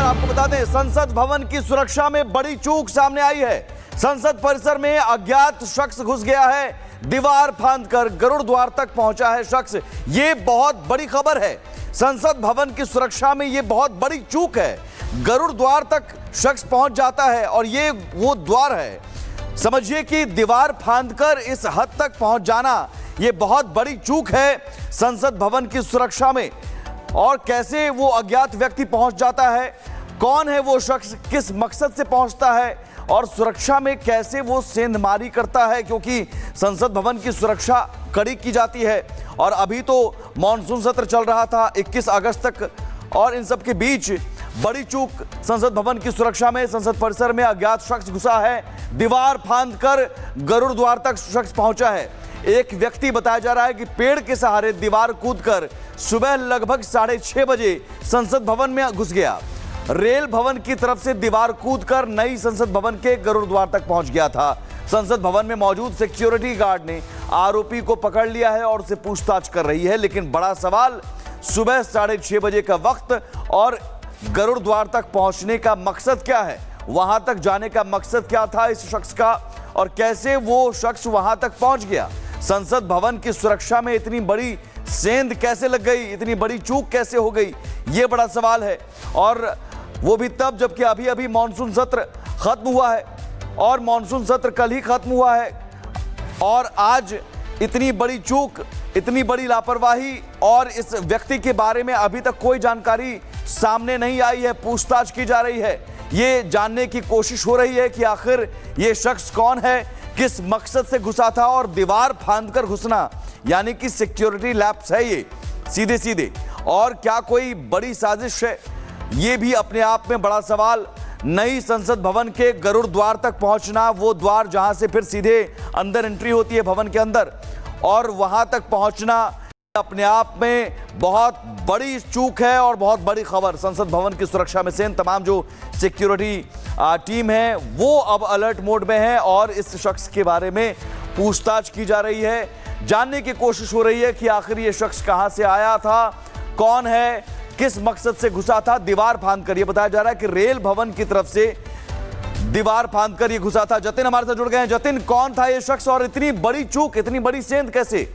आपको बता दें, संसद भवन की सुरक्षा में बड़ी चूक सामने आई है। संसद परिसर में अज्ञात शख्स घुस गया है, दीवार फांदकर गरुड़ द्वार तक पहुंचा है शख्स। ये बहुत बड़ी खबर है। संसद भवन की सुरक्षा में ये बहुत बड़ी चूक है। गरुड़ द्वार तक शख्स पहुंच जाता है और ये वो द्वार है। समझिए कि दीवार फांदकर इस हद तक पहुंच जाना ये बहुत बड़ी चूक है संसद भवन की सुरक्षा में। और कैसे वो अज्ञात व्यक्ति पहुंच जाता है, कौन है वो शख्स, किस मकसद से पहुंचता है और सुरक्षा में कैसे वो सेंधमारी करता है, क्योंकि संसद भवन की सुरक्षा कड़ी की जाती है। और अभी तो मॉनसून सत्र चल रहा था 21 अगस्त तक, और इन सब के बीच बड़ी चूक संसद भवन की सुरक्षा में। संसद परिसर में अज्ञात शख्स घुसा है, दीवार फांदकर गरुड़ द्वार तक शख्स पहुंचा है। एक व्यक्ति बताया जा रहा है कि पेड़ के सहारे दीवार कूदकर सुबह लगभग 6:30 बजे संसद भवन में घुस गया। रेल भवन की तरफ से दीवार कूदकर नई संसद भवन के गरुड़ द्वार तक पहुंच गया था। संसद भवन में मौजूद सिक्योरिटी गार्ड ने आरोपी को पकड़ लिया है और उसे पूछताछ कर रही है। लेकिन बड़ा सवाल, सुबह 6:30 बजे का वक्त और गरुड़ द्वार तक पहुंचने का मकसद क्या है, वहां तक जाने का मकसद क्या था इस शख्स का, और कैसे वो शख्स वहां तक पहुंच गया। संसद भवन की सुरक्षा में इतनी बड़ी सेंध कैसे लग गई, इतनी बड़ी चूक कैसे हो गई, ये बड़ा सवाल है। और वो भी तब जबकि अभी अभी मॉनसून सत्र खत्म हुआ है, और मॉनसून सत्र कल ही खत्म हुआ है, और आज इतनी बड़ी चूक, इतनी बड़ी लापरवाही, और इस व्यक्ति के बारे में अभी तक कोई जानकारी सामने नहीं आई है। पूछताछ की जा रही है, ये जानने की कोशिश हो रही है कि आखिर ये शख्स कौन है, किस मकसद से घुसा था। और दीवार फांदकर घुसना यानी कि सिक्योरिटी लैप्स है ये सीधे सीधे, और क्या कोई बड़ी साजिश है, ये भी अपने आप में बड़ा सवाल। नई संसद भवन के गरुड़ द्वार तक पहुंचना, वो द्वार जहां से फिर सीधे अंदर एंट्री होती है भवन के अंदर, और वहां तक पहुंचना अपने आप में बहुत बड़ी चूक है और बहुत बड़ी खबर। संसद भवन की सुरक्षा में से तमाम जो सिक्योरिटी टीम है वो अब अलर्ट मोड में है, और इस शख्स के बारे में पूछताछ की जा रही है। जानने की कोशिश हो रही है कि आखिर ये शख्स कहां से आया था, कौन है, किस मकसद से घुसा था। दीवार फांदकर, ये बताया जा रहा है कि रेल भवन की तरफ से दीवार फांदकर ये घुसा था। जतिन हमारे साथ जुड़ गए हैं। जतिन, कौन था ये शख्स और इतनी बड़ी चूक, इतनी बड़ी सेंध कैसे?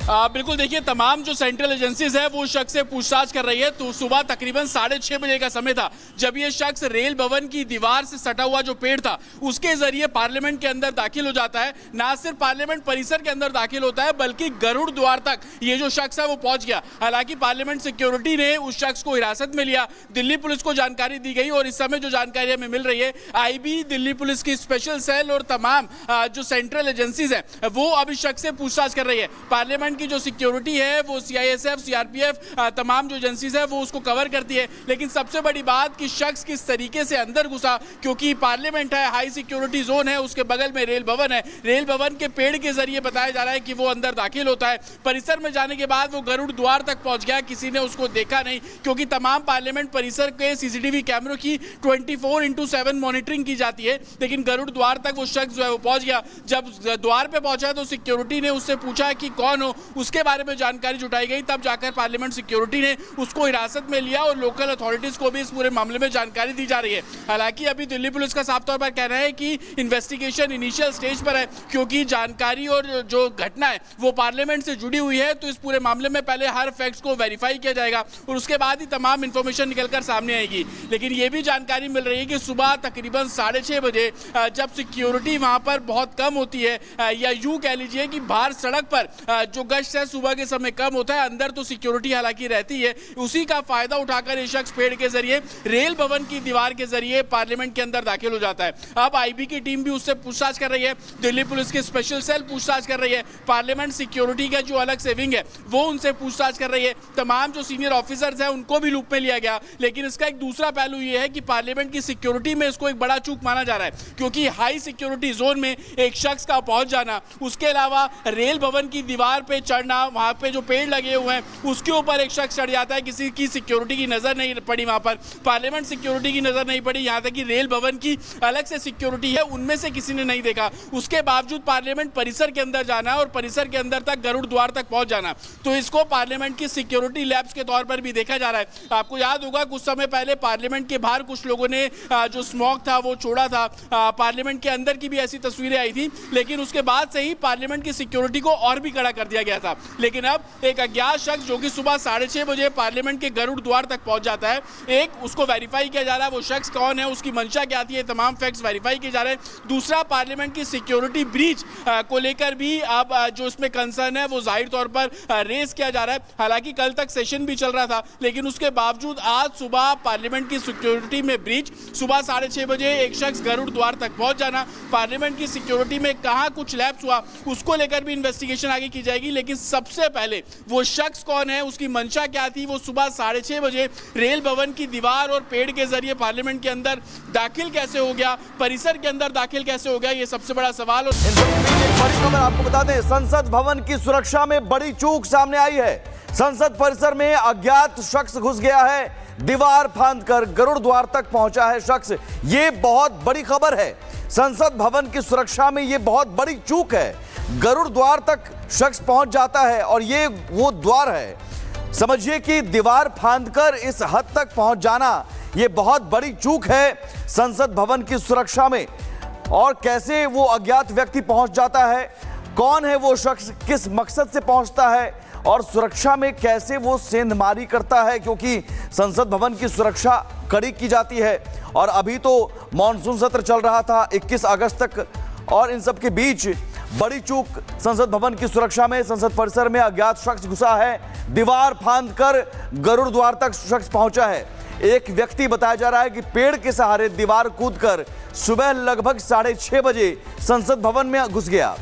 बिल्कुल, देखिए, तमाम जो सेंट्रल एजेंसीज है वो शख्स से पूछताछ कर रही है। तो सुबह तकरीबन 6:30 बजे का समय था जब ये शख्स रेल भवन की दीवार से सटा हुआ जो पेड़ था उसके जरिए पार्लियामेंट के अंदर दाखिल हो जाता है। ना सिर्फ पार्लियामेंट परिसर के अंदर दाखिल होता है बल्कि गरुड़ द्वार तक ये जो शख्स है वो पहुंच गया। हालांकि पार्लियामेंट सिक्योरिटी ने उस शख्स को हिरासत में लिया, दिल्ली पुलिस को जानकारी दी गई, और इस समय जो जानकारी हमें मिल रही है आईबी, दिल्ली पुलिस की स्पेशल सेल और तमाम जो सेंट्रल एजेंसीज है वो अब इस शख्स से पूछताछ कर रही है। पार्लियामेंट की जो सिक्योरिटी है वो सीआईएसएफ, सीआरपीएफ, तमाम जो एजेंसीज है वो उसको कवर करती है। लेकिन सबसे बड़ी बात कि शख्स किस तरीके से अंदर घुसा, क्योंकि पार्लियामेंट है, हाई सिक्योरिटी जोन है, उसके बगल में रेल भवन है। रेल भवन के पेड़ के जरिए बताया जा रहा है कि वो अंदर दाखिल होता है। परिसर में जाने के बाद वो गरुड़ द्वार तक पहुंच गया, किसी ने उसको देखा नहीं, क्योंकि तमाम पार्लियामेंट परिसर के सीसीटीवी कैमरों की 24/7 मॉनिटरिंग की जाती है। लेकिन गरुड़ द्वार तक वो शख्स जो है वो पहुंच गया। जब द्वार पे पहुंचा तो सिक्योरिटी ने उससे पूछा कि कौन हो, उसके बारे में जानकारी जुटाई गई। तब जाकर पार्लियामेंट सिक्योरिटी ने उसको हिरासत में लिया और लोकल अथॉरिटीज को भी इस पूरे मामले में जानकारी दी जा रही है। हालांकि अभी दिल्ली पुलिस का साफ तौर पर कहना है कि इन्वेस्टिगेशन इनिशियल स्टेज पर है, क्योंकि जानकारी और जो घटना है वो पार्लियामेंट से जुड़ी हुई है। तो इस पूरे मामले में पहले हर फैक्ट्स को वेरीफाई किया जाएगा और उसके बाद ही तमाम इंफॉर्मेशन निकलकर सामने आएगी। लेकिन यह भी जानकारी मिल रही है कि सुबह तकरीबन 6:30 बजे जब सिक्योरिटी वहां पर बहुत कम होती है, या यूं कह लीजिए कि बाहर सड़क पर जो गश्त है सुबह के समय कम होता है, अंदर तो सिक्योरिटी हालांकि रहती है, उसी का फायदा उठाकर ये शख्स पेड़ के जरिए रेल भवन की दीवार के जरिए पार्लियामेंट के अंदर दाखिल हो जाता है। अब आईबी की टीम भी उससे पूछताछ कर रही है, दिल्ली पुलिस की स्पेशल सेल पूछताछ कर रही है, पार्लियामेंट सिक्योरिटी का जो अलग से विंग है वो उनसे पूछताछ कर रही है। तमाम जो सीनियर ऑफिसर्स हैं उनको भी लूप में लिया गया। लेकिन इसका एक दूसरा पहलू ये है कि पार्लियामेंट की सिक्योरिटी में इसको एक बड़ा चूक माना जा रहा है, क्योंकि हाई सिक्योरिटी जोन में एक शख्स का पहुंच जाना, उसके अलावा रेल भवन की दीवार पे पे चढ़ना, वहां पे जो पेड़ लगे हुए हैं उसके ऊपर एक शख्स चढ़ जाता है। किसी की सिक्योरिटी की नजर नहीं पड़ी, वहां पर पार्लियामेंट सिक्योरिटी की नजर नहीं पड़ी, यहां तक कि रेल भवन की अलग से सिक्योरिटी है उनमें से किसी ने नहीं देखा। उसके बावजूद पार्लियामेंट परिसर के अंदर जाना और परिसर के अंदर तक गरुड़ द्वार तक पहुंच जाना, तो इसको पार्लियामेंट की सिक्योरिटी लैब्स के तौर पर भी देखा जा रहा है। आपको याद होगा कुछ समय पहले पार्लियामेंट के बाहर कुछ लोगों ने जो स्मोक था वो छोड़ा था, पार्लियामेंट के अंदर की भी ऐसी तस्वीरें आई थी, लेकिन उसके बाद से ही पार्लियामेंट की सिक्योरिटी को और भी कड़ा कर दिया गया था। लेकिन अब एक अज्ञात शख्स जो कि सुबह 6:30 बजे पार्लियामेंट के गरुड़ द्वार तक पहुंच जाता है, एक उसको वेरीफाई किया जा रहा है वो शख्स कौन है, उसकी मंशा क्या थी, तमाम फैक्ट्स वेरीफाई किए जा रहे हैं। दूसरा, पार्लियामेंट की सिक्योरिटी ब्रीच को लेकर भी अब जो इसमें कंसर्न है वो जाहिर तौर पर रेज किया जा रहा है। हालांकि कल तक सेशन भी चल रहा था, लेकिन उसके बावजूद आज सुबह पार्लियामेंट की सिक्योरिटी में ब्रीच, सुबह 6:30 बजे एक शख्स गरुड़ द्वार तक पहुंच जाना, पार्लियामेंट की सिक्योरिटी में कहां कुछ लैप्स हुआ उसको लेकर भी इन्वेस्टिगेशन आगे की जाएगी। लेकिन सबसे पहले वो शख्स कौन है, उसकी मंशा क्या थी, वो सुबह 6:30 बजे रेल भवन की दीवार और पेड़ के जरिए पार्लियामेंट के अंदर दाखिल कैसे हो गया, परिसर के अंदर दाखिल कैसे हो गया, ये सबसे बड़ा सवाल। और इन सब के बीच एक बड़ी खबर आपको बता दें, संसद भवन की सुरक्षा में बड़ी चूक सामने आई है। संसद परिसर में अज्ञात शख्स घुस गया है, दीवार फांदकर गरुड़ द्वार तक पहुंचा है शख्स। ये बहुत बड़ी खबर है। संसद भवन की सुरक्षा में ये बहुत बड़ी चूक है। गरुड़ द्वार तक शख्स पहुंच जाता है और ये वो द्वार है। समझिए कि दीवार फांदकर इस हद तक पहुंच जाना ये बहुत बड़ी चूक है संसद भवन की सुरक्षा में। और कैसे वो अज्ञात व्यक्ति पहुंच जाता है, कौन है वो शख्स, किस मकसद से पहुंचता है और सुरक्षा में कैसे वो सेंधमारी करता है, क्योंकि संसद भवन की सुरक्षा कड़ी की जाती है। और अभी तो मॉनसून सत्र चल रहा था 21 अगस्त तक, और इन सब के बीच बड़ी चूक संसद भवन की सुरक्षा में। संसद परिसर में अज्ञात शख्स घुसा है, दीवार फांदकर गरुड़ द्वार तक शख्स पहुंचा है। एक व्यक्ति बताया जा रहा है कि पेड़ के सहारे दीवार कूदकर सुबह लगभग 6:30 बजे संसद भवन में घुस गया।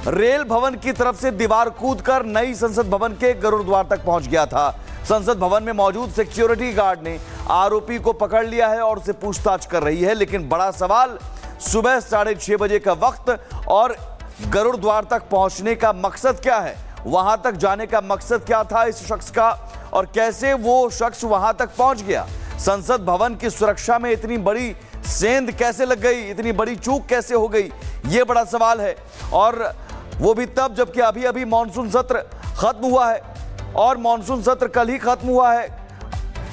रेल भवन की तरफ से दीवार कूदकर नई संसद भवन के गरुड़ द्वार तक पहुंच गया था। संसद भवन में मौजूद सिक्योरिटी गार्ड ने आरोपी को पकड़ लिया है और उसे पूछताछ कर रही है। लेकिन बड़ा सवाल, सुबह 6:30 बजे का वक्त और गरुड़ द्वार तक पहुंचने का मकसद क्या है, वहां तक जाने का मकसद क्या था इस शख्स का, और कैसे वो शख्स वहां तक पहुंच गया। संसद भवन की सुरक्षा में इतनी बड़ी सेंध कैसे लग गई, इतनी बड़ी चूक कैसे हो गई, ये बड़ा सवाल है। और वो भी तब जबकि अभी अभी मॉनसून सत्र खत्म हुआ है, और मॉनसून सत्र कल ही खत्म हुआ है,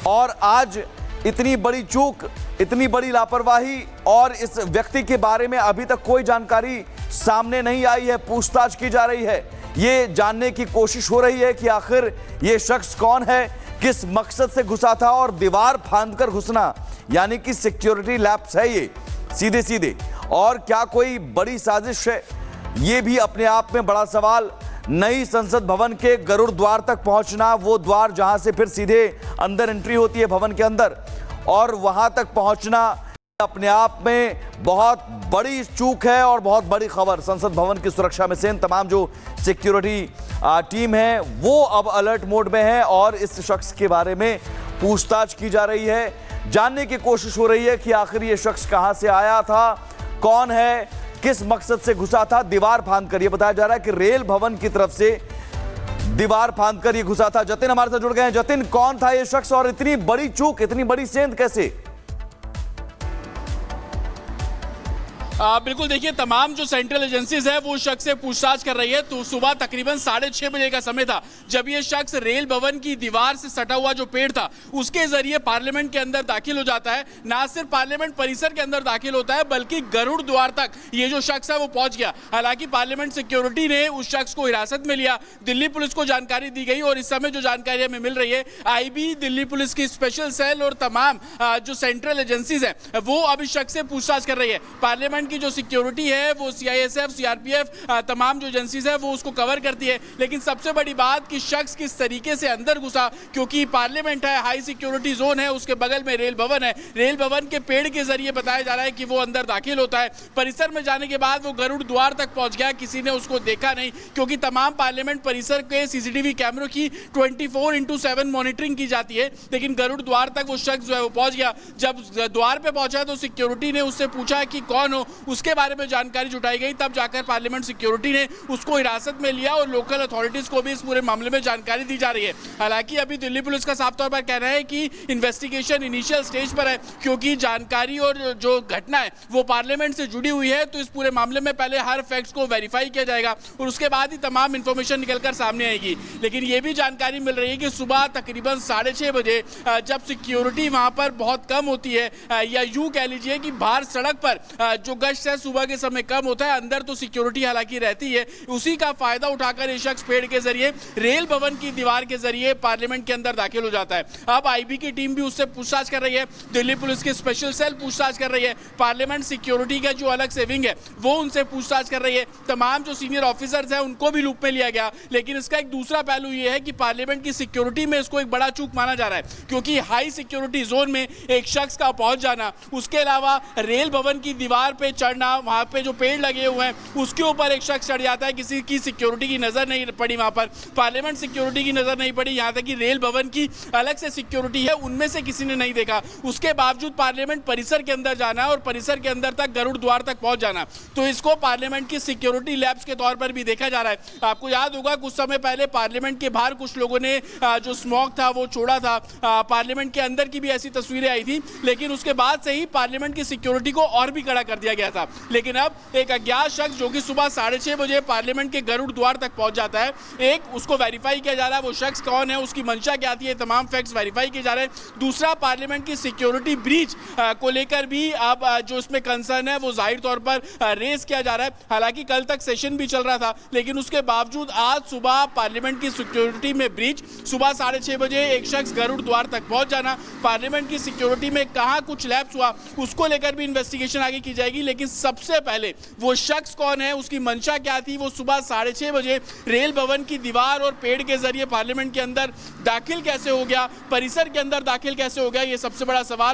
और आज इतनी बड़ी चूक, इतनी बड़ी लापरवाही, और इस व्यक्ति के बारे में अभी तक कोई जानकारी सामने नहीं आई है। पूछताछ की जा रही है, ये जानने की कोशिश हो रही है कि आखिर ये शख्स कौन है, किस मकसद से घुसा था। और दीवार फांदकर घुसना यानी कि सिक्योरिटी लैप्स है ये सीधे सीधे, और क्या कोई बड़ी साजिश है, ये भी अपने आप में बड़ा सवाल। नई संसद भवन के गरुड़ द्वार तक पहुंचना, वो द्वार जहां से फिर सीधे अंदर एंट्री होती है भवन के अंदर, और वहां तक पहुंचना अपने आप में बहुत बड़ी चूक है और बहुत बड़ी खबर। संसद भवन की सुरक्षा में सेन तमाम जो सिक्योरिटी टीम है वो अब अलर्ट मोड में है, और इस शख्स के बारे में पूछताछ की जा रही है। जानने की कोशिश हो रही है कि आखिर ये शख्स कहां से आया था, कौन है, किस मकसद से घुसा था। दीवार फांदकर, ये बताया जा रहा है कि रेल भवन की तरफ से दीवार फांदकर ये घुसा था। जतिन हमारे साथ जुड़ गए हैं। जतिन, कौन था ये शख्स और इतनी बड़ी चूक, इतनी बड़ी सेंध कैसे? बिल्कुल, देखिए तमाम जो सेंट्रल एजेंसीज है वो शख्स से पूछताछ कर रही है। तो सुबह तकरीबन 6:30 बजे का समय था जब ये शख्स रेल भवन की दीवार से सटा हुआ जो पेड़ था उसके जरिए पार्लियामेंट के अंदर दाखिल हो जाता है। ना सिर्फ पार्लियामेंट परिसर के अंदर दाखिल होता है बल्कि गरुड़ द्वार तक ये जो शख्स है वो पहुंच गया। हालांकि पार्लियामेंट सिक्योरिटी ने उस शख्स को हिरासत में लिया, दिल्ली पुलिस को जानकारी दी गई, और इस समय जो जानकारी हमें मिल रही है आईबी, दिल्ली पुलिस की स्पेशल सेल और तमाम जो सेंट्रल एजेंसीज है वो अब इस शख्स से पूछताछ कर रही है। पार्लियामेंट की जो सिक्योरिटी है वो सीआईएसएफ, सीआरपीएफ, तमाम जो एजेंसीज है वो उसको कवर करती है। लेकिन सबसे बड़ी बात कि शख्स किस तरीके से अंदर घुसा, क्योंकि पार्लियामेंट है, हाई सिक्योरिटी जोन है, उसके बगल में रेल भवन है। रेल भवन के पेड़ के जरिए बताया जा रहा है कि वो अंदर दाखिल होता है। परिसर में जाने के बाद वो गरुड़ द्वार तक पहुंच गया, किसी ने उसको देखा नहीं, क्योंकि तमाम पार्लियामेंट परिसर के सीसीटीवी कैमरों की 24/7 मॉनिटरिंग की जाती है। लेकिन गरुड़ द्वार तक वो शख्स जो है वो पहुंच गया। जब द्वार पे पहुंचा तो सिक्योरिटी ने उससे पूछा कि कौन हो, उसके बारे में जानकारी जुटाई गई, तब जाकर पार्लियामेंट सिक्योरिटी ने उसको हिरासत में लिया और लोकल अथॉरिटीज को भी इस पूरे मामले में जानकारी दी जा रही है। हालांकि अभी दिल्ली पुलिस का साफ तौर पर कहना है कि इन्वेस्टिगेशन इनिशियल स्टेज पर है, क्योंकि जानकारी और जो घटना है वो पार्लियामेंट से जुड़ी हुई है, तो इस पूरे मामले में पहले हर फैक्ट्स को वेरीफाई किया जाएगा और उसके बाद ही तमाम इंफॉर्मेशन निकलकर सामने आएगी। लेकिन ये भी जानकारी मिल रही है कि सुबह तकरीबन 6:30 बजे जब सिक्योरिटी वहां पर बहुत कम होती है, या यूं कह लीजिए कि बाहर सड़क पर जो गश्त है सुबह के समय कम होता है, अंदर तो सिक्योरिटी हालांकि रहती है, उसी का फायदा उठाकर ये शख्स पेड़ के जरिए रेल भवन की दीवार के जरिए पार्लियामेंट के अंदर दाखिल हो जाता है। अब आईबी की टीम भी उससे पूछताछ कर रही है, दिल्ली पुलिस की स्पेशल सेल पूछताछ कर रही है, पार्लियामेंट सिक्योरिटी का जो अलग से विंग है वो उनसे पूछताछ कर रही है, तमाम जो सीनियर ऑफिसर्स हैं उनको भी लूप में लिया गया। लेकिन इसका एक दूसरा पहलू ये है कि पार्लियामेंट की सिक्योरिटी में इसको एक बड़ा चूक माना जा रहा है, क्योंकि हाई सिक्योरिटी जोन में एक शख्स का पहुंच जाना, उसके अलावा रेल भवन की दीवार पे चढ़ना, वहां पे जो पेड़ लगे हुए हैं उसके ऊपर एक शख्स चढ़ जाता है, किसी की सिक्योरिटी की नजर नहीं पड़ी, वहां पर पार्लियामेंट सिक्योरिटी की नजर नहीं पड़ी, यहां तक कि रेल भवन की अलग से सिक्योरिटी है उनमें से किसी ने नहीं देखा, उसके बावजूद पार्लियामेंट परिसर के अंदर जाना और परिसर के अंदर तक गरुड़ द्वार तक पहुंच जाना, तो इसको पार्लियामेंट की सिक्योरिटी लैब्स के तौर पर भी देखा जा रहा है। आपको याद होगा कुछ समय पहले पार्लियामेंट के बाहर कुछ लोगों ने जो स्मोक था वो छोड़ा था, पार्लियामेंट के अंदर की भी ऐसी तस्वीरें आई थी, लेकिन उसके बाद से ही पार्लियामेंट की सिक्योरिटी को और भी कड़ा कर दिया गया था। लेकिन अब एक अज्ञात शख्स जो कि सुबह 6:30 बजे पार्लियामेंट के गरुड़ द्वार तक पहुंच जाता है, एक उसको वेरीफाई किया जा रहा है वो शख्स कौन है, उसकी मंशा क्या थी, तमाम फैक्ट्स वेरीफाई किए जा रहे हैं। दूसरा, पार्लियामेंट की सिक्योरिटी ब्रीच को लेकर भी अब जो इसमें कंसर्न है वो जाहिर तौर पर रेज किया जा रहा है। हालांकि कल तक सेशन भी चल रहा था, लेकिन उसके बावजूद आज सुबह पार्लियामेंट की सिक्योरिटी में ब्रीच, सुबह 6:30 बजे एक शख्स गरुड़ द्वार तक पहुंच जाना, पार्लियामेंट की सिक्योरिटी में कहां कुछ लैप्स हुआ उसको लेकर भी इन्वेस्टिगेशन आगे की जाएगी। लेकिन सबसे पहले वो शख्स कौन है, उसकी मंशा क्या थी, वो सुबह 6:30 बजे रेल भवन की दीवार और पेड़ के जरिए पार्लियामेंट के अंदर दाखिल कैसे हो गया, परिसर के अंदर दाखिल कैसे हो गया, ये सबसे बड़ा सवाल